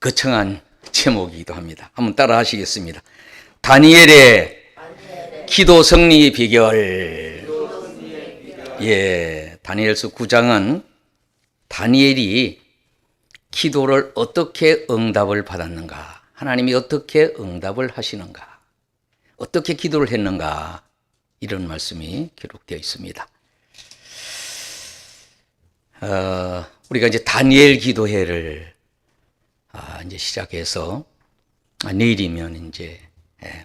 거창한 제목이기도 합니다. 한번 따라 하시겠습니다. 다니엘의 기도 승리 비결. 예, 다니엘서 9장은 다니엘이 기도를 어떻게 응답을 받았는가, 하나님이 어떻게 응답을 하시는가, 어떻게 기도를 했는가, 이런 말씀이 기록되어 있습니다. 우리가 이제 다니엘 기도회를 이제 시작해서 내일이면 이제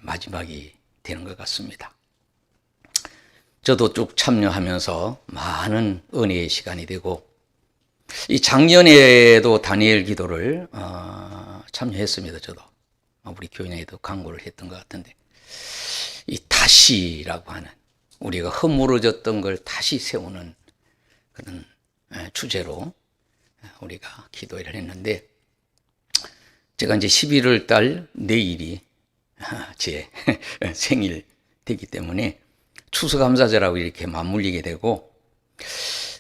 마지막이 되는 것 같습니다. 저도 쭉 참여하면서 많은 은혜의 시간이 되고, 이 작년에도 다니엘 기도를 참여했습니다. 저도 우리 교인에도 강구를 했던 것 같은데, 이 다시라고 하는, 우리가 허물어졌던 걸 다시 세우는 그런 주제로 우리가 기도를 했는데, 제가 이제 11월 달 내일이 제 생일 되기 때문에 추수감사절하고 이렇게 맞물리게 되고,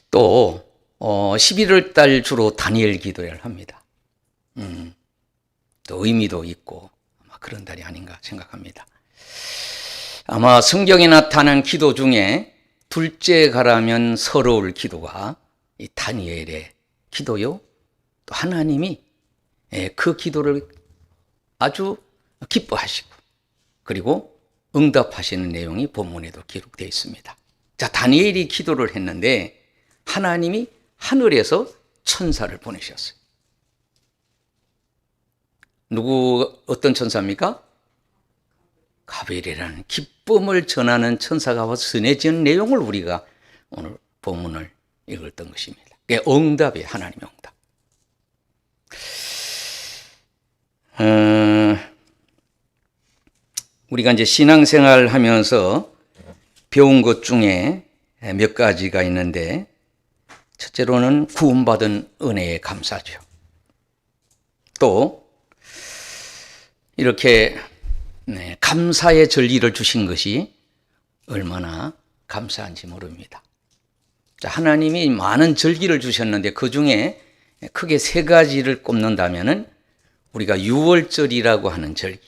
또 11월 달 주로 다니엘 기도회를 합니다. 또 의미도 있고 아마 그런 달이 아닌가 생각합니다. 아마 성경에 나타난 기도 중에 둘째 가라면 서러울 기도가 이 다니엘의 기도요. 또 하나님이 그 기도를 아주 기뻐하시고 그리고 응답하시는 내용이 본문에도 기록되어 있습니다. 자, 다니엘이 기도를 했는데 하나님이 하늘에서 천사를 보내셨어요. 어떤 천사입니까? 가브리엘이라는 기쁨을 전하는 천사가 와서 전해지는 내용을 우리가 오늘 본문을 읽었던 것입니다. 그게 응답이에요. 하나님의 응답. 우리가 이제 신앙생활 하면서 배운 것 중에 몇 가지가 있는데, 첫째로는 구원받은 은혜에 감사죠. 또 이렇게 감사의 전리를 주신 것이 얼마나 감사한지 모릅니다. 하나님이 많은 절기를 주셨는데 그 중에 크게 세 가지를 꼽는다면은 우리가 유월절이라고 하는 절기,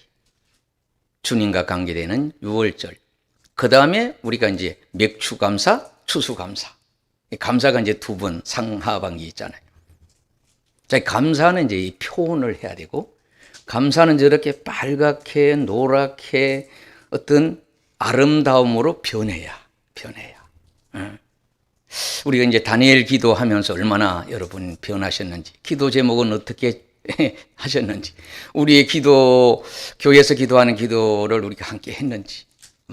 주님과 관계되는 유월절. 그 다음에 우리가 이제 맥추감사, 추수감사. 감사가 이제 두 번 상하반기 있잖아요. 자, 감사는 이제 이 표현을 해야 되고, 감사는 저렇게 빨갛게 노랗게 어떤 아름다움으로 변해야. 우리가 이제 다니엘 기도하면서 얼마나 여러분 변하셨는지, 기도 제목은 어떻게 하셨는지, 우리의 기도, 교회에서 기도하는 기도를 우리가 함께 했는지,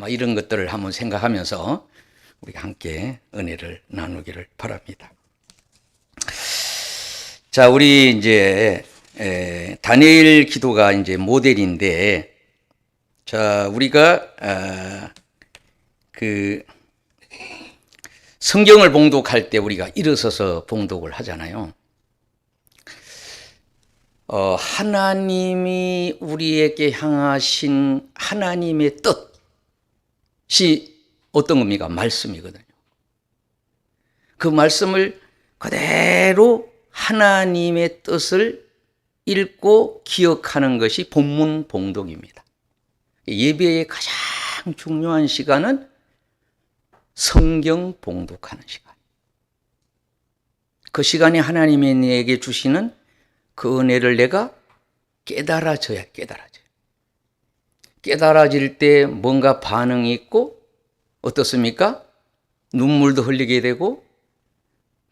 이런 것들을 한번 생각하면서 우리가 함께 은혜를 나누기를 바랍니다. 자, 우리 이제 다니엘 기도가 이제 모델인데, 자, 우리가 그 성경을 봉독할 때 우리가 일어서서 봉독을 하잖아요. 하나님이 우리에게 향하신 하나님의 뜻이 어떤 겁니까? 말씀이거든요. 그 말씀을 그대로 하나님의 뜻을 읽고 기억하는 것이 본문 봉독입니다. 예배의 가장 중요한 시간은 성경 봉독하는 시간. 그 시간에 하나님이 내게 주시는 그 은혜를 내가 깨달아져야 깨달아져요. 깨달아질 때 뭔가 반응이 있고, 어떻습니까? 눈물도 흘리게 되고,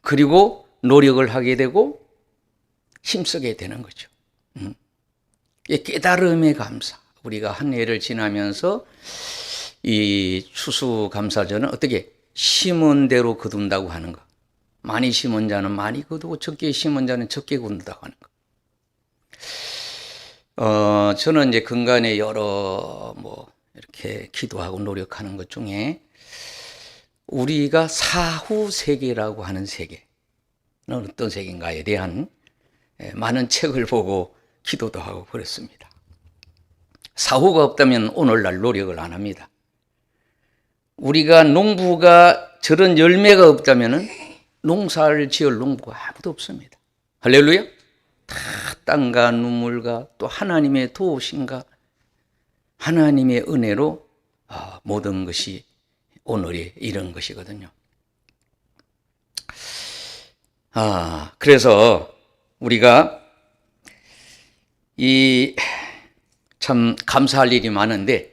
그리고 노력을 하게 되고, 힘쓰게 되는 거죠. 깨달음의 감사. 우리가 한 해를 지나면서 이 추수감사절은 어떻게 심은 대로 거둔다고 하는 거. 많이 심은 자는 많이 거두고 적게 심은 자는 적게 거둔다고 하는 거. 저는 이제 근간에 여러 이렇게 기도하고 노력하는 것 중에 우리가 사후 세계라고 하는 세계는 어떤 세계인가에 대한 많은 책을 보고 기도도 하고 그랬습니다. 사후가 없다면 오늘날 노력을 안 합니다. 우리가 농부가 저런 열매가 없다면 농사를 지을 농부가 아무도 없습니다. 할렐루야. 다 땀과 눈물과 또 하나님의 도우심과 하나님의 은혜로 모든 것이 오늘이 이런 것이거든요. 그래서 우리가 참 감사할 일이 많은데,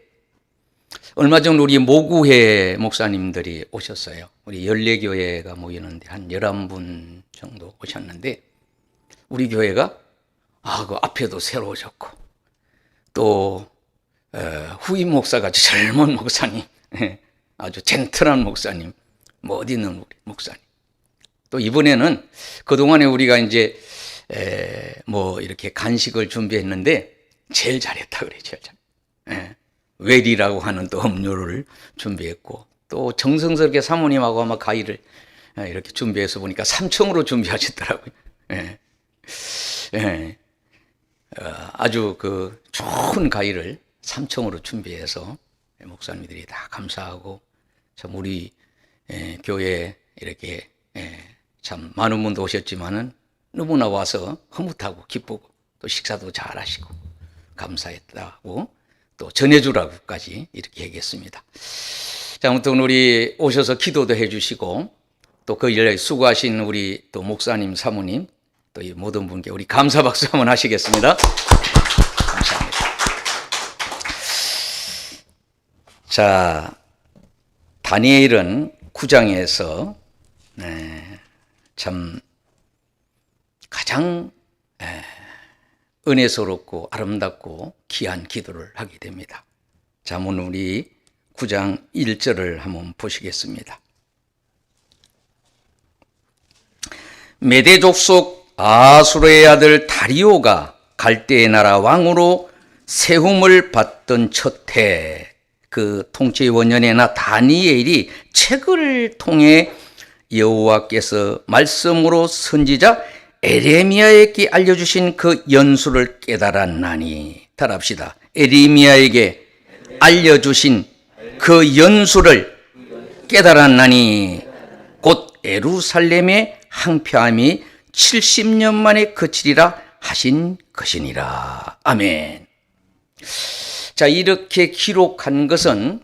얼마 전 우리 모구회 목사님들이 오셨어요. 우리 14교회가 모이는데 한 11분 정도 오셨는데, 우리 교회가 그 앞에도 새로워졌고, 또 후임 목사가 아주 젊은 목사님, 아주 젠틀한 목사님, 어디 있는 우리 목사님. 또 이번에는 그동안에 우리가 이제 이렇게 간식을 준비했는데 제일 잘했다 그래요. 제일 잘. 웰이라고 하는 또 음료를 준비했고, 또 정성스럽게 사모님하고 아마 가위를 이렇게 준비해서 보니까 3층으로 준비하셨더라고요. 아주 그 좋은 가위를 3층으로 준비해서 목사님들이 다 감사하고, 참 우리 교회 이렇게 참 많은 분도 오셨지만은 너무나 와서 흐뭇하고 기쁘고 또 식사도 잘 하시고 감사했다고 또 전해주라고까지 이렇게 얘기했습니다. 자, 아무튼 우리 오셔서 기도도 해주시고 또 그 일에 수고하신 우리 또 목사님, 사모님, 또 이 모든 분께 우리 감사 박수 한번 하시겠습니다. 감사합니다. 자, 다니엘은 9장에서 참 가장 은혜스럽고 아름답고 귀한 기도를 하게 됩니다. 자, 오늘 우리 9장 1절을 한번 보시겠습니다. 메대 족속 아수르의 아들 다리오가 갈대의 나라 왕으로 세움을 받던 첫해, 그 통치의 원년에 나 다니엘이 책을 통해 여호와께서 말씀으로 선지자 에레미야에게 알려주신 그 연수를 깨달았나니. 따라합시다. 에레미야에게 알려주신 그 연수를 깨달았나니 곧 예루살렘의 항폐함이 70년 만에 그치리라 하신 것이니라. 아멘. 자, 이렇게 기록한 것은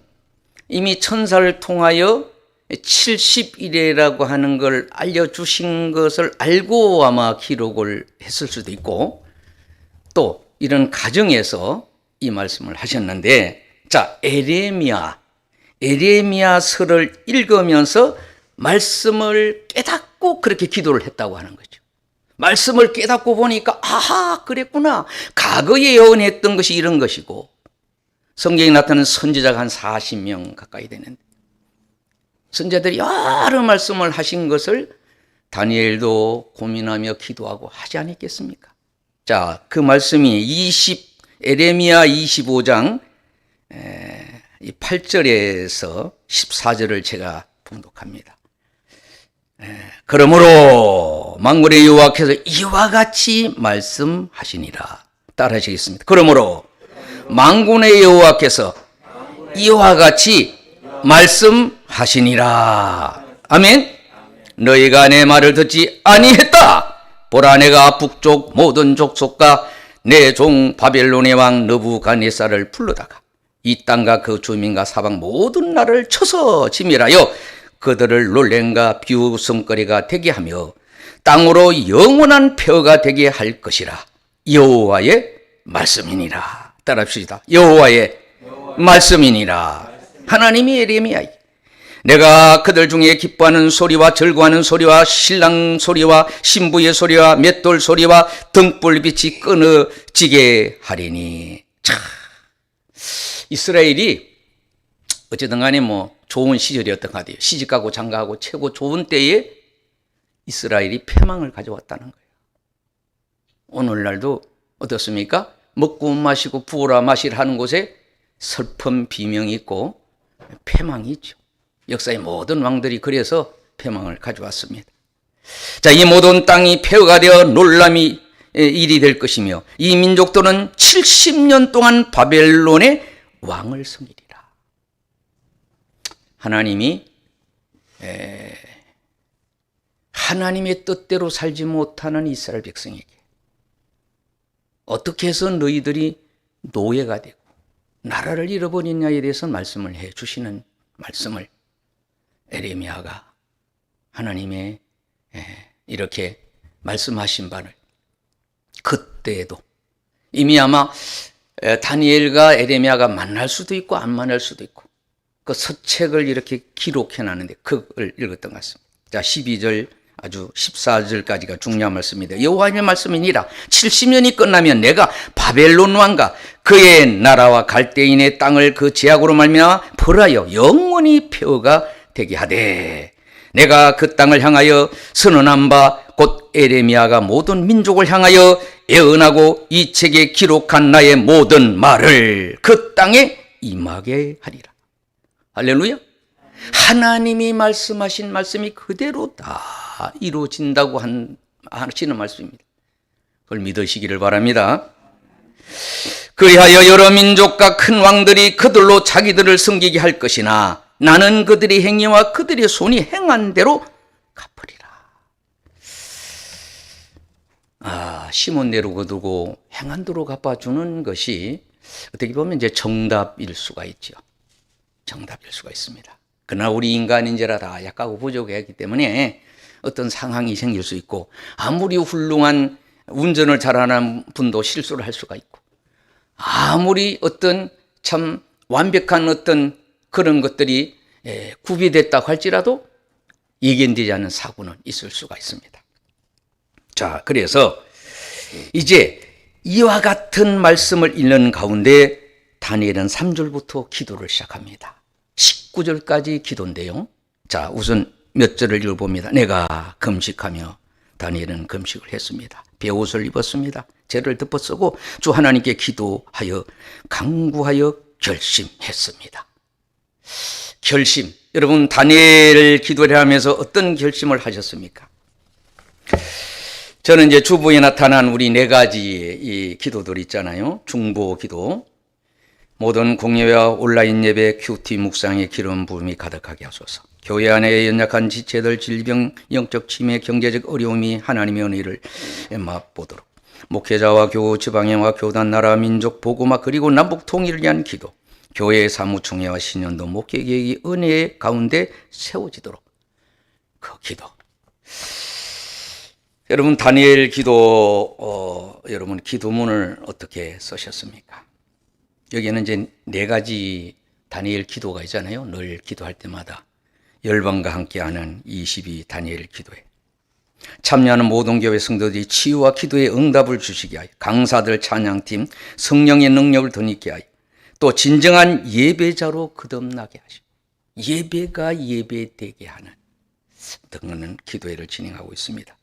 이미 천사를 통하여 70일이라고 하는 걸 알려주신 것을 알고 아마 기록을 했을 수도 있고, 또 이런 가정에서 이 말씀을 하셨는데, 자, 에레미야서를 읽으면서 말씀을 깨닫고 그렇게 기도를 했다고 하는 거죠. 말씀을 깨닫고 보니까 그랬구나. 과거에 예언했던 것이 이런 것이고, 성경에 나타나는 선지자가 한 40명 가까이 되는데 선지자들이 여러 말씀을 하신 것을 다니엘도 고민하며 기도하고 하지 않았겠습니까? 자, 그 말씀이 에레미야 25장 8절에서 14절을 제가 봉독합니다. 그러므로 만군의 여호와께서 이와 같이 말씀하시니라. 따라하시겠습니다. 그러므로 만군의 여호와께서 이와 같이 말씀하시니라. 아멘. 너희가 내 말을 듣지 아니했다. 보라, 내가 북쪽 모든 족속과 내 종 바벨론의 왕 느부갓네살을 불러다가 이 땅과 그 주민과 사방 모든 나라를 쳐서 지멸하여 그들을 놀램과 비웃음거리가 되게 하며 땅으로 영원한 폐허가 되게 할 것이라. 여호와의 말씀이니라. 따라합시다. 여호와의 말씀이니라. 하나님이 에레미야에게 내가 그들 중에 기뻐하는 소리와 즐거워하는 소리와 신랑 소리와 신부의 소리와 맷돌 소리와 등불빛이 끊어지게 하리니. 자, 이스라엘이 어쨌든 간에 좋은 시절이었던 것 같아요. 시집가고 장가가고 최고 좋은 때에 이스라엘이 패망을 가져왔다는 거예요. 오늘날도 어떻습니까? 먹고 마시고 부어라 마시라 하는 곳에 슬픈 비명이 있고 패망이 있죠. 역사의 모든 왕들이 그래서 패망을 가져왔습니다. 자, 이 모든 땅이 폐허가 되어 놀람이 일이 될 것이며 이 민족들은 70년 동안 바벨론의 왕을 섬기리라. 하나님이 하나님의 뜻대로 살지 못하는 이스라엘 백성에게 어떻게 해서 너희들이 노예가 되고 나라를 잃어버리냐에 대해서 말씀을 해 주시는 말씀을 에레미야가 하나님의 이렇게 말씀하신 바를 그때에도 이미 아마 다니엘과 에레미야가 만날 수도 있고 안 만날 수도 있고 그 서책을 이렇게 기록해 놨는데 그걸 읽었던 것 같습니다. 자, 12절 아주 14절까지가 중요한 말씀입니다. 여호와의 말씀이니라 70년이 끝나면 내가 바벨론 왕과 그의 나라와 갈대인의 땅을 그 제약으로 말미암아 벌하여 영원히 표가 되게 하되 내가 그 땅을 향하여 선언한 바 곧 에레미야가 모든 민족을 향하여 예언하고 이 책에 기록한 나의 모든 말을 그 땅에 임하게 하리라. 할렐루야. 하나님이 말씀하신 말씀이 그대로 다 이루어진다고 하시는 말씀입니다. 그걸 믿으시기를 바랍니다. 그리하여 여러 민족과 큰 왕들이 그들로 자기들을 섬기게 할 것이나 나는 그들의 행위와 그들의 손이 행한 대로 갚으리라. 심은 대로 거두고 행한 대로 갚아주는 것이 어떻게 보면 이제 정답일 수가 있죠. 정답일 수가 있습니다. 그러나 우리 인간인지라 다 약하고 부족하기 때문에 어떤 상황이 생길 수 있고 아무리 훌륭한 운전을 잘하는 분도 실수를 할 수가 있고 아무리 어떤 참 완벽한 어떤 그런 것들이 구비됐다고 할지라도 예견되지 않은 사고는 있을 수가 있습니다. 자, 그래서 이제 이와 같은 말씀을 읽는 가운데 다니엘은 3절부터 기도를 시작합니다. 19절까지 기도인데요. 자, 우선 몇 절을 읽어봅니다. 내가 금식하며 다니엘은 금식을 했습니다. 베옷을 입었습니다. 죄를 덮어쓰고 주 하나님께 기도하여 간구하여 결심했습니다. 결심. 여러분 다니엘 기도를 하면서 어떤 결심을 하셨습니까? 저는 이제 주보에 나타난 우리 네 가지의 이 기도들 있잖아요. 중보 기도, 모든 공예와 온라인 예배, 큐티 묵상의 기름 부음이 가득하게 하소서. 교회 안에 연약한 지체들, 질병, 영적 침해, 경제적 어려움이 하나님의 은혜를 맛보도록. 목회자와 교우, 지방행과 교단, 나라, 민족, 복음화 그리고 남북 통일을 위한 기도. 교회의 사무총회와 신년도 목회계획이 은혜의 가운데 세워지도록 그 기도. 여러분 다니엘 기도 여러분 기도문을 어떻게 쓰셨습니까? 여기에는 이제 네 가지 다니엘 기도가 있잖아요. 늘 기도할 때마다 열방과 함께하는 22 다니엘 기도회. 참여하는 모든 교회 성도들이 치유와 기도의 응답을 주시게 하여 강사들 찬양팀 성령의 능력을 더 있게 하여 또 진정한 예배자로 거듭나게 하시고 예배가 예배되게 하는 등은 기도회를 진행하고 있습니다.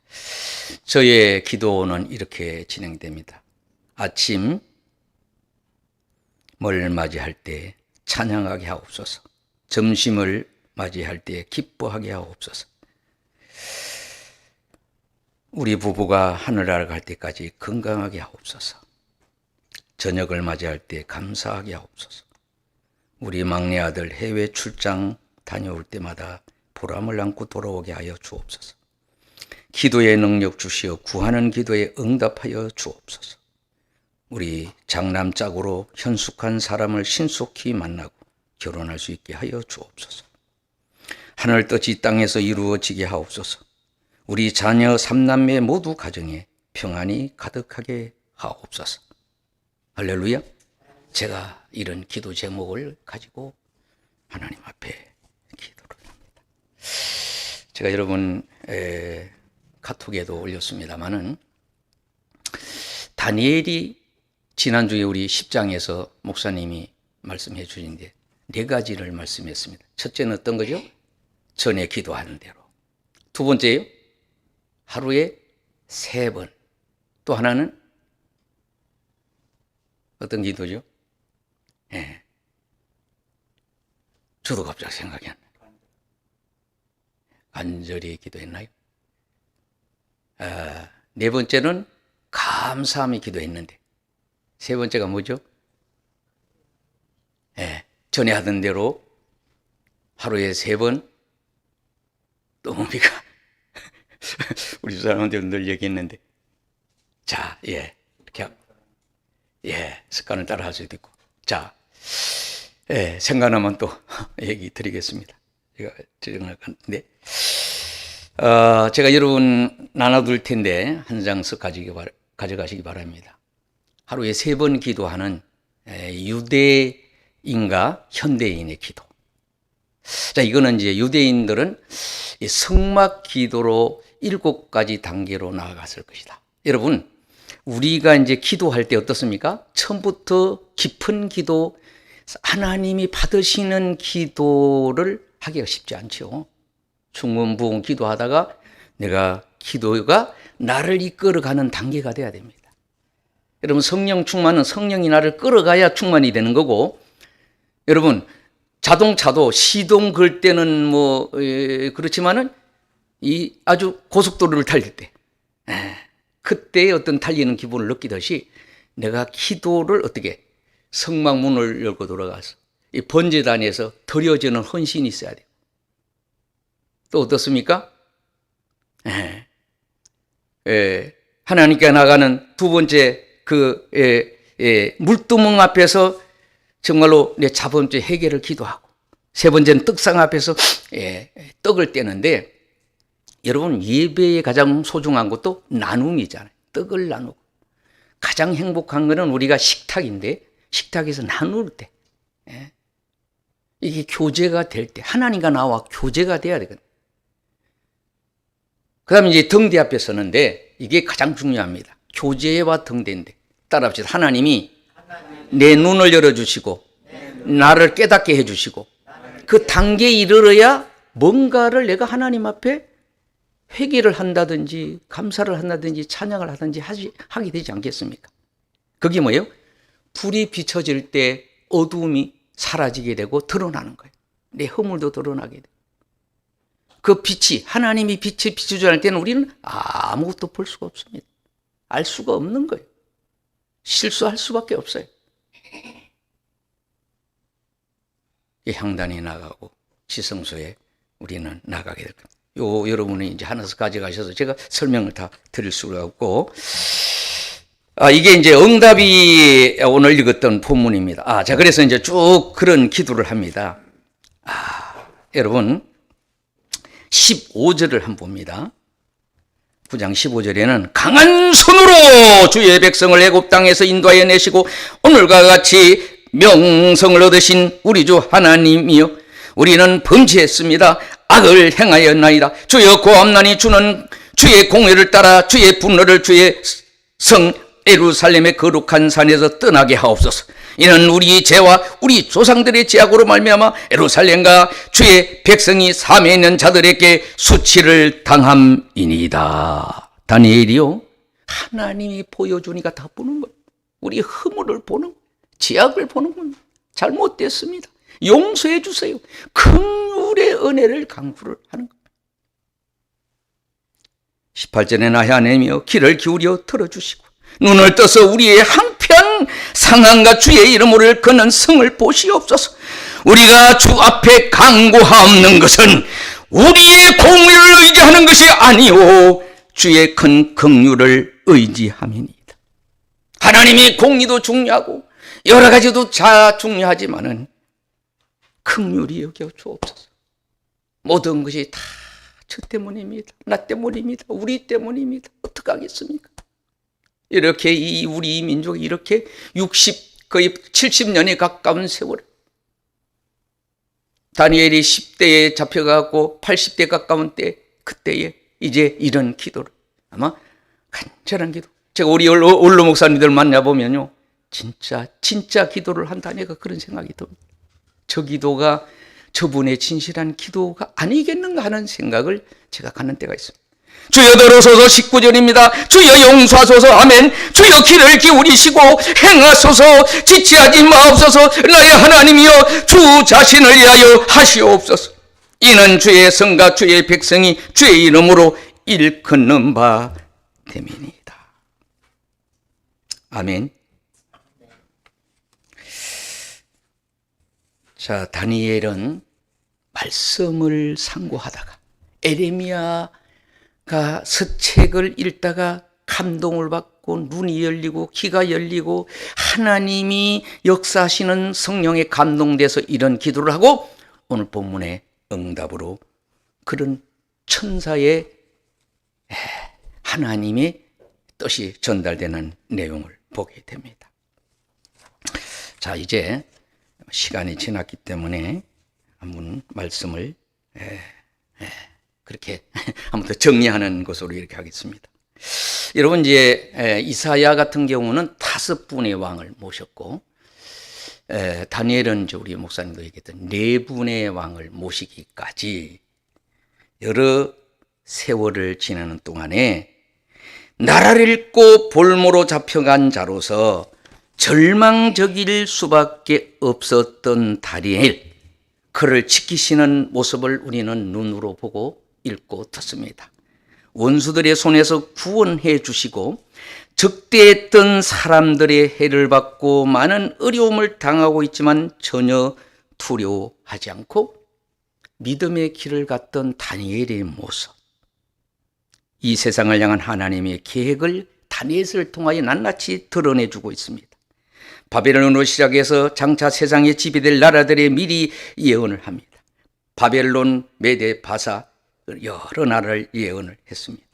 저의 기도는 이렇게 진행됩니다. 아침을 맞이할 때 찬양하게 하옵소서. 점심을 맞이할 때 기뻐하게 하옵소서. 우리 부부가 하늘나라 갈 때까지 건강하게 하옵소서. 저녁을 맞이할 때 감사하게 하옵소서. 우리 막내 아들 해외 출장 다녀올 때마다 보람을 안고 돌아오게 하여 주옵소서. 기도의 능력 주시어 구하는 기도에 응답하여 주옵소서. 우리 장남 짝으로 현숙한 사람을 신속히 만나고 결혼할 수 있게 하여 주옵소서. 하늘떠지 이 땅에서 이루어지게 하옵소서. 우리 자녀 3남매 모두 가정에 평안이 가득하게 하옵소서. 할렐루야. 제가 이런 기도 제목을 가지고 하나님 앞에 기도를 합니다. 제가 여러분 카톡에도 올렸습니다마는 다니엘이 지난주에 우리 10장에서 목사님이 말씀해 주신데 네 가지를 말씀했습니다. 첫째는 어떤 거죠? 전에 기도하는 대로. 두 번째요? 하루에 3번. 또 하나는 어떤 기도죠? 저도 갑자기 생각이 안 나요. 간절히 기도했나요? 네 번째는 감사함이 기도했는데 세 번째가 뭐죠? 전에 하던 대로 하루에 3번 또 뭡니까? 우리 사람한테 늘 얘기했는데 자, 이렇게 습관을 따라 할 수도 있고. 자, 생각나면 또 얘기 드리겠습니다. 제가 정할 건데, 제가 여러분 나눠둘 텐데 한 장씩 가져가시기 바랍니다. 하루에 3번 기도하는 유대인과 현대인의 기도. 자, 이거는 이제 유대인들은 성막 기도로 7가지 단계로 나아갔을 것이다. 여러분, 우리가 이제 기도할 때 어떻습니까? 처음부터 깊은 기도, 하나님이 받으시는 기도를 하기가 쉽지 않죠. 중문부흥 기도하다가 내가 기도가 나를 이끌어가는 단계가 돼야 됩니다. 여러분, 성령 충만은 성령이 나를 끌어가야 충만이 되는 거고, 여러분, 자동차도 시동 걸 때는 그렇지만은 이 아주 고속도로를 달릴 때, 그때의 어떤 달리는 기분을 느끼듯이 내가 기도를 어떻게 성막문을 열고 돌아가서 이 번제단에서 드려지는 헌신이 있어야 돼요. 또 어떻습니까? 하나님께 나가는 두 번째 물두멍 앞에서 정말로 내 자범죄 해결을 기도하고, 세 번째는 떡상 앞에서 떡을 떼는데, 여러분, 예배의 가장 소중한 것도 나눔이잖아요. 떡을 나누고. 가장 행복한 것은 우리가 식탁인데, 식탁에서 나눌 때, 이게 교제가 될 때, 하나님과 나와 교제가 돼야 되거든요. 그 다음에 이제 등대 앞에 서는데, 이게 가장 중요합니다. 교제와 등대인데, 따라합시다. 하나님이 내 눈을 열어주시고, 나를 깨닫게 해주시고, 그 단계에 이르러야 뭔가를 내가 하나님 앞에 회개를 한다든지, 감사를 한다든지, 찬양을 하든지 하게 되지 않겠습니까? 그게 뭐예요? 불이 비춰질 때 어두움이 사라지게 되고 드러나는 거예요. 내 허물도 드러나게 돼요. 그 빛이, 하나님이 빛이 비추지 않을 때는 우리는 아무것도 볼 수가 없습니다. 알 수가 없는 거예요. 실수할 수밖에 없어요. 향단이 나가고 지성소에 우리는 나가게 될 겁니다. 여러분이 이제 하나씩 가져가셔서 제가 설명을 다 드릴 수가 없고, 이게 이제 응답이 오늘 읽었던 본문입니다. 자, 그래서 이제 쭉 그런 기도를 합니다. 여러분, 15절을 한번 봅니다. 9장 15절에는 강한 손으로 주의 백성을 애굽 땅에서 인도하여 내시고 오늘과 같이 명성을 얻으신 우리 주 하나님이여, 우리는 범죄했습니다. 악을 행하였나이다. 주여 고함나니 주는 주의 공의를 따라 주의 분노를 주의 성 예루살렘의 거룩한 산에서 떠나게 하옵소서. 이는 우리 죄와 우리 조상들의 죄악으로 말미암아 예루살렘과 주의 백성이 삶에 있는 자들에게 수치를 당함이니이다. 다니엘이요, 하나님이 보여주니까 다 보는 거예요. 우리 허물을 보는 거예요. 죄악을 보는 거예요. 잘못됐습니다. 용서해 주세요. 긍휼의 은혜를 강구를 하는 겁니다. 18절에 나의 하나님이여, 귀를 기울여 들어주시고 눈을 떠서 우리의 한편 상한과 주의 이름을 거는 성을 보시옵소서. 우리가 주 앞에 간구하옵는 것은 우리의 공의를 의지하는 것이 아니오 주의 큰 긍휼을 의지함이니이다. 하나님이 공의도 중요하고 여러 가지도 다 중요하지만은 긍휼히 여겨 주옵소서. 모든 것이 다 저 때문입니다. 나 때문입니다. 우리 때문입니다. 어떡하겠습니까? 이렇게 우리 민족이 이렇게 거의 70년에 가까운 세월, 다니엘이 10대에 잡혀가고 80대 가까운 때, 그때에 이제 이런 기도를, 아마 간절한 기도. 제가 우리 원로 목사님들 만나보면요, 진짜 기도를 한다니까 그런 생각이 듭니다. 저 기도가 저분의 진실한 기도가 아니겠는가 하는 생각을 제가 갖는 때가 있습니다. 주여 들어서서 19절입니다. 주여 용서하소서. 아멘. 주여 귀를 기울이시고 행하소서. 지체하지 마옵소서. 나의 하나님이여, 주 자신을 위하여 하시옵소서. 이는 주의 성과 주의 백성이 주의 이름으로 일컫는 바 됨이니이다. 아멘. 자, 다니엘은 말씀을 상고하다가 에레미야가 서책을 읽다가 감동을 받고 눈이 열리고 귀가 열리고 하나님이 역사하시는 성령에 감동돼서 이런 기도를 하고 오늘 본문의 응답으로 그런 천사의 하나님의 뜻이 전달되는 내용을 보게 됩니다. 자, 이제 시간이 지났기 때문에 한번 말씀을 그렇게 한번 더 정리하는 것으로 이렇게 하겠습니다. 여러분, 이제 이사야 같은 경우는 5분의 왕을 모셨고, 다니엘은 이제 우리 목사님도 얘기했던 4분의 왕을 모시기까지 여러 세월을 지나는 동안에 나라를 잃고 볼모로 잡혀간 자로서 절망적일 수밖에 없었던 다니엘, 그를 지키시는 모습을 우리는 눈으로 보고 읽고 듣습니다. 원수들의 손에서 구원해 주시고 적대했던 사람들의 해를 받고 많은 어려움을 당하고 있지만 전혀 두려워하지 않고 믿음의 길을 갔던 다니엘의 모습, 이 세상을 향한 하나님의 계획을 다니엘을 통하여 낱낱이 드러내주고 있습니다. 바벨론으로 시작해서 장차 세상에 지배될 나라들의 미리 예언을 합니다. 바벨론, 메데, 바사 여러 나라를 예언을 했습니다.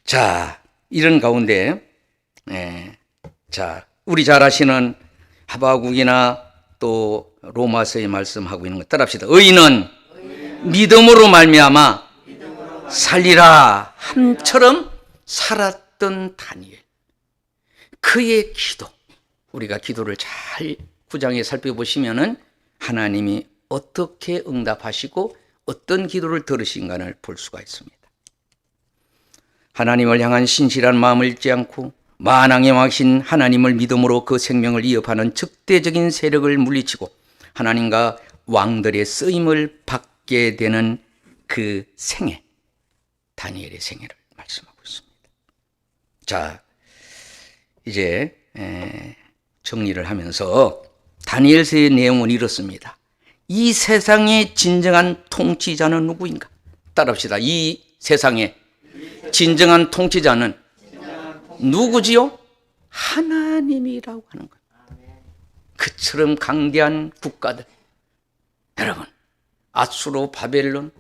자, 이런 가운데 자, 우리 잘 아시는 하바국이나 또 로마서에 말씀하고 있는 것 따라합시다. 의인은 믿음으로 말미암아 살리라 함처럼 살았던 다니엘, 그의 기도, 우리가 기도를 잘 9장에 살펴보시면은 하나님이 어떻게 응답하시고 어떤 기도를 들으신가를 볼 수가 있습니다. 하나님을 향한 신실한 마음을 잃지 않고 만왕의 왕이신 하나님을 믿음으로 그 생명을 이어가는 적대적인 세력을 물리치고 하나님과 왕들의 쓰임을 받게 되는 그 생애, 다니엘의 생애를 말씀하고 있습니다. 자, 이제 정리를 하면서 다니엘서의 내용은 이렇습니다. 이 세상의 진정한 통치자는 누구인가? 따라합시다. 이 세상의 진정한 통치자는 누구지요? 하나님이라고 하는 거예요. 그처럼 강대한 국가들, 여러분, 아수르, 바벨론,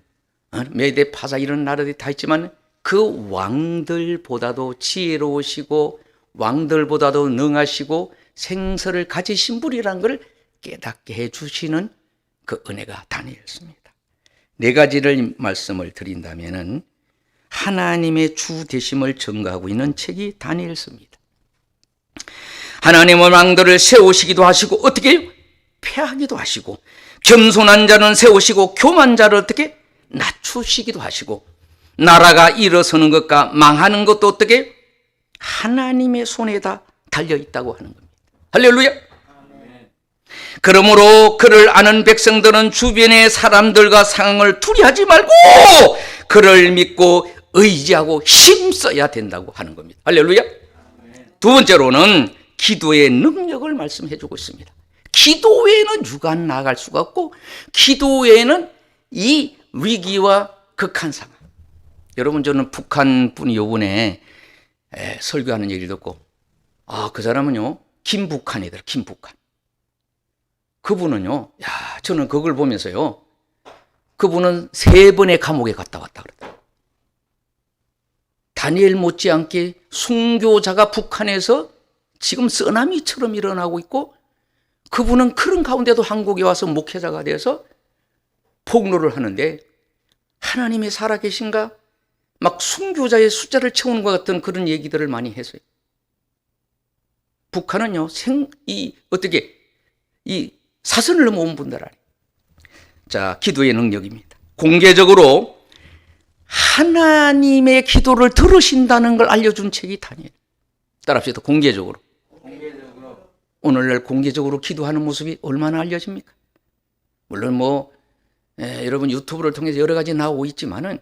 메데, 파사 이런 나라들이 다 있지만 그 왕들보다도 지혜로우시고 왕들보다도 능하시고 생사를 가지신 분이라는 것을 깨닫게 해주시는 그 은혜가 다니엘입니다. 4가지를 말씀을 드린다면은 하나님의 주 되심을 증거하고 있는 책이 다니엘서입니다. 하나님의 왕들을 세우시기도 하시고 어떻게 해요? 패하기도 하시고 겸손한 자는 세우시고 교만 자를 어떻게 낮추시기도 하시고 나라가 일어서는 것과 망하는 것도 어떻게 하나님의 손에다 달려있다고 하는 겁니다. 할렐루야. 그러므로 그를 아는 백성들은 주변의 사람들과 상황을 두려워하지 말고 그를 믿고 의지하고 힘써야 된다고 하는 겁니다. 할렐루야. 2번째로는 기도의 능력을 말씀해 주고 있습니다. 기도 외에는 유관 나아갈 수가 없고 기도 외에는 이 위기와 극한 상황. 여러분, 저는 북한 분이 요번에 설교하는 얘기를 듣고 그 사람은요 김북한이더라. 김북한. 그분은요, 저는 그걸 보면서요, 그분은 3번의 감옥에 갔다 왔다 그러더라고요. 다니엘 못지않게 순교자가 북한에서 지금 쓰나미처럼 일어나고 있고 그분은 그런 가운데도 한국에 와서 목회자가 돼서 폭로를 하는데 하나님이 살아계신가? 막 순교자의 숫자를 채우는 것 같은 그런 얘기들을 많이 했어요. 북한은요, 이 사선을 넘어온 분들 아니에요. 자, 기도의 능력입니다. 공개적으로 하나님의 기도를 들으신다는 걸 알려준 책이 다니엘. 따라합시다. 공개적으로. 오늘날 공개적으로 기도하는 모습이 얼마나 알려집니까? 물론 여러분 유튜브를 통해서 여러 가지 나오고 있지만은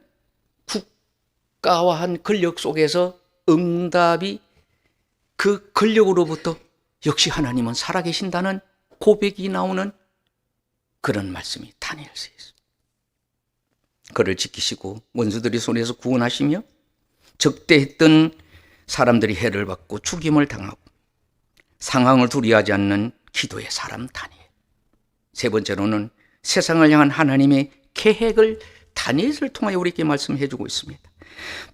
국가와 한 권력 속에서 응답이 그 권력으로부터 역시 하나님은 살아계신다는 고백이 나오는 그런 말씀이 다니엘서에 있습니다. 그를 지키시고 원수들이 손에서 구원하시며 적대했던 사람들이 해를 받고 죽임을 당하고 상황을 두려워하지 않는 기도의 사람 다니엘. 세 번째로는 세상을 향한 하나님의 계획을 다니엘을 통하여 우리에게 말씀해 주고 있습니다.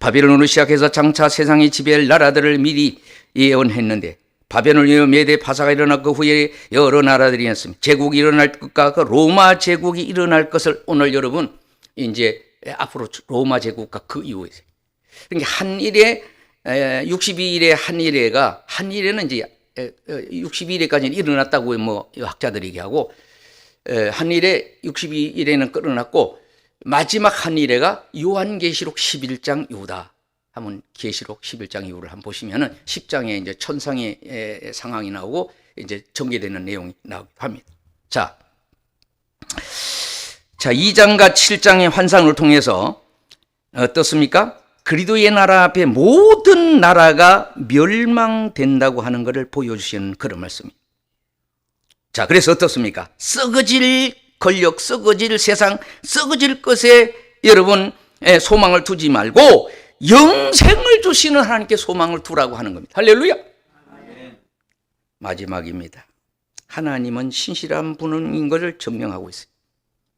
바벨론으로 시작해서 장차 세상이 지배할 나라들을 미리 예언했는데 바벨론이요 메대 파사가 일어날 그 후에 여러 나라들이 있습니다. 제국이 일어날 것과 그 로마 제국이 일어날 것을 오늘 여러분 이제 앞으로 로마 제국과 그 이후에 그러니까 한일의 62일의 한일에는 이제 62일에까지는 일어났다고 뭐 학자들이 얘기하고 한일의 62일에는 끝났고 마지막 한일회가 요한계시록 11장 이후다 하면 계시록 11장 이후를 한번 보시면은 10장에 이제 천상의 상황이 나오고 이제 전개되는 내용이 나오기도 합니다. 자, 2장과 7장의 환상을 통해서 어떻습니까? 그리스도의 나라 앞에 모든 나라가 멸망된다고 하는 것을 보여주시는 그런 말씀입니다. 자, 그래서 어떻습니까? 썩어질 권력, 썩어질 세상, 썩어질 것에 여러분 소망을 두지 말고 영생을 주시는 하나님께 소망을 두라고 하는 겁니다. 할렐루야. 마지막입니다. 하나님은 신실한 분인 것을 증명하고 있어요.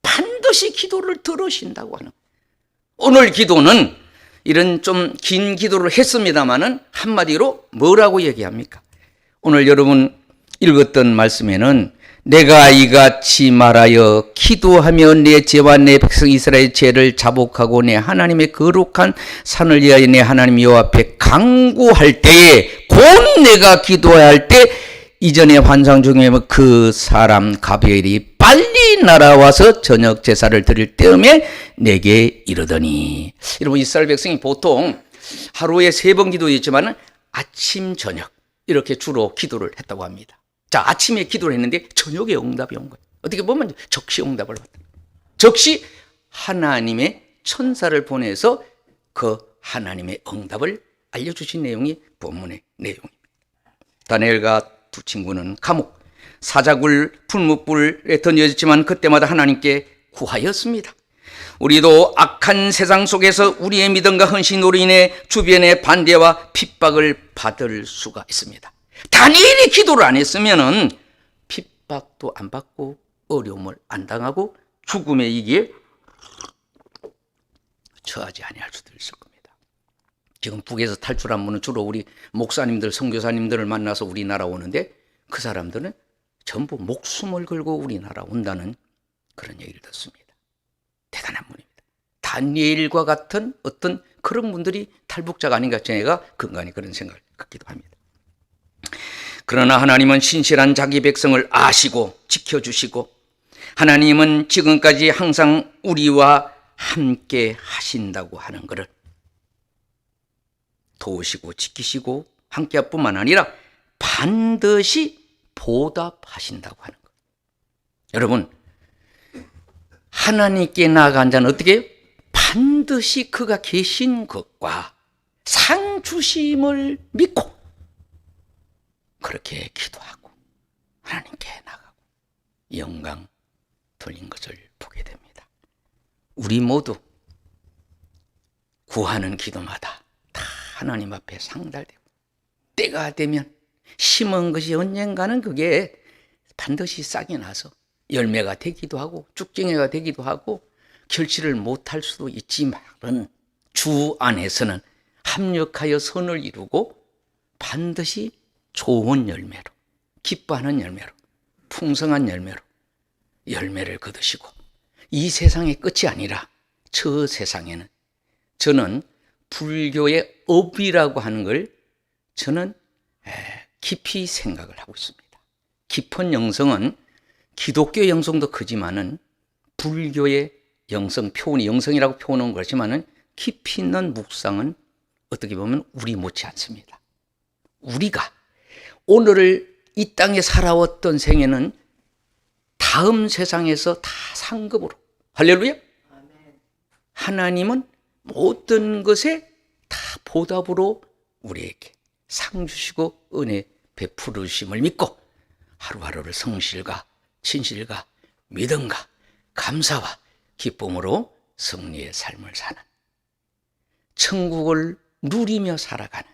반드시 기도를 들으신다고 하는 거예요. 오늘 기도는 이런 좀 긴 기도를 했습니다마는 한마디로 뭐라고 얘기합니까? 오늘 여러분 읽었던 말씀에는 내가 이같이 말하여 기도하며 내 죄와 내 백성 이스라엘 죄를 자복하고 내 하나님의 거룩한 산을 위하여 내 하나님 여호와 앞에 간구할 때에 곧 내가 기도할 때 이전의 환상 중에 그 사람 가브리엘이 빨리 날아와서 저녁 제사를 드릴 때음에 내게 이르더니. 여러분 이스라엘 백성이 보통 하루에 3번 기도했지만 아침 저녁 이렇게 주로 기도를 했다고 합니다. 자, 아침에 기도를 했는데 저녁에 응답이 온 거예요. 어떻게 보면 적시 응답을 받다. 적시 하나님의 천사를 보내서 그 하나님의 응답을 알려주신 내용이 본문의 내용입니다. 다니엘과 두 친구는 감옥, 사자굴, 풀무불에 던져졌지만 그때마다 하나님께 구하였습니다. 우리도 악한 세상 속에서 우리의 믿음과 헌신으로 인해 주변의 반대와 핍박을 받을 수가 있습니다. 다니엘이 기도를 안 했으면은 핍박도 안 받고 어려움을 안 당하고 죽음의 이기에 처하지 아니할 수도 있을 겁니다. 지금 북에서 탈출한 분은 주로 우리 목사님들, 선교사님들을 만나서 우리나라 오는데 그 사람들은 전부 목숨을 걸고 우리나라 온다는 그런 얘기를 듣습니다. 대단한 분입니다. 다니엘과 같은 어떤 그런 분들이 탈북자가 아닌가 제가 근간히 그런 생각을 갖기도 합니다. 그러나 하나님은 신실한 자기 백성을 아시고 지켜주시고 하나님은 지금까지 항상 우리와 함께 하신다고 하는 것을 도우시고 지키시고 함께 할 뿐만 아니라 반드시 보답하신다고 하는 것. 여러분 하나님께 나아간 자는 어떻게 해요? 반드시 그가 계신 것과 상 주심을 믿고 그렇게 기도하고 하나님께 나가고 영광 돌린 것을 보게 됩니다. 우리 모두 구하는 기도마다 다 하나님 앞에 상달되고 때가 되면 심은 것이 언젠가는 그게 반드시 싹이 나서 열매가 되기도 하고 쭉정이가 되기도 하고 결실을 못할 수도 있지만은 주 안에서는 합력하여 선을 이루고 반드시 좋은 열매로, 기뻐하는 열매로, 풍성한 열매로 열매를 거두시고 이 세상의 끝이 아니라 저 세상에는 저는 불교의 업이라고 하는 걸 저는 깊이 생각을 하고 있습니다. 깊은 영성은 기독교 영성도 크지만은 불교의 영성 표현이 영성이라고 표현한 것이지만은 깊이 있는 묵상은 어떻게 보면 우리 못지 않습니다. 우리가 오늘을 이 땅에 살아왔던 생애는 다음 세상에서 다 상급으로 할렐루야. 하나님은 모든 것에 다 보답으로 우리에게 상 주시고 은혜 베푸르심을 믿고 하루하루를 성실과 진실과 믿음과 감사와 기쁨으로 승리의 삶을 사는 천국을 누리며 살아가는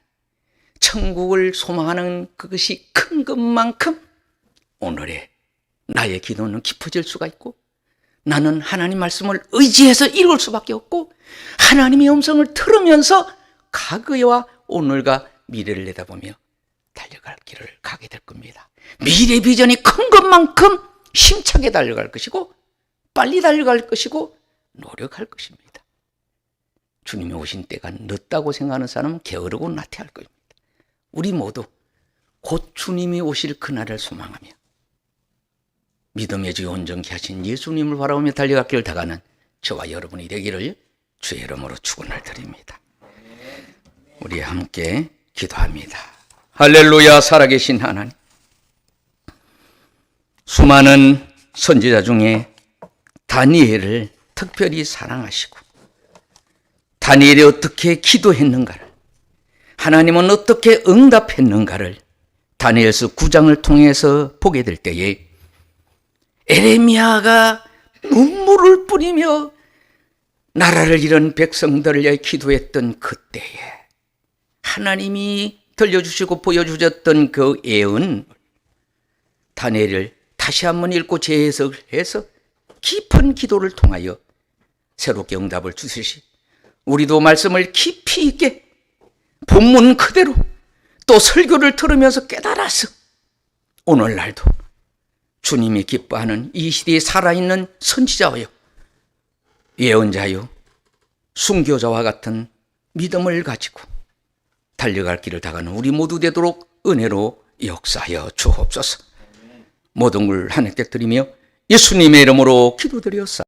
천국을 소망하는 그것이 큰 것만큼 오늘의 나의 기도는 깊어질 수가 있고, 나는 하나님 말씀을 의지해서 읽을 수밖에 없고, 하나님의 음성을 들으면서 과거와 오늘과 미래를 내다보며 달려갈 길을 가게 될 겁니다. 미래 비전이 큰 것만큼 힘차게 달려갈 것이고, 빨리 달려갈 것이고, 노력할 것입니다. 주님이 오신 때가 늦다고 생각하는 사람은 게으르고 나태할 겁니다. 우리 모두 곧 주님이 오실 그날을 소망하며 믿음의 주 온전케 하신 예수님을 바라보며 달려갈 길을 다가는 저와 여러분이 되기를 주의 이름으로 축원을 드립니다. 우리 함께 기도합니다. 할렐루야. 살아계신 하나님, 수많은 선지자 중에 다니엘을 특별히 사랑하시고 다니엘이 어떻게 기도했는가를, 하나님은 어떻게 응답했는가를 다니엘서 9장을 통해서 보게 될 때에 에레미야가 눈물을 뿌리며 나라를 잃은 백성들을 위해 기도했던 그때에 하나님이 들려주시고 보여주셨던 그 예언, 다니엘을 다시 한번 읽고 재해석을 해서 깊은 기도를 통하여 새롭게 응답을 주시시, 우리도 말씀을 깊이 있게 본문 그대로 또 설교를 들으면서 깨달아서 오늘날도 주님이 기뻐하는 이 시대에 살아있는 선지자여, 예언자여, 순교자와 같은 믿음을 가지고 달려갈 길을 다가는 우리 모두 되도록 은혜로 역사하여 주옵소서. 모든 걸 하나님께 드리며 예수님의 이름으로 기도드렸사.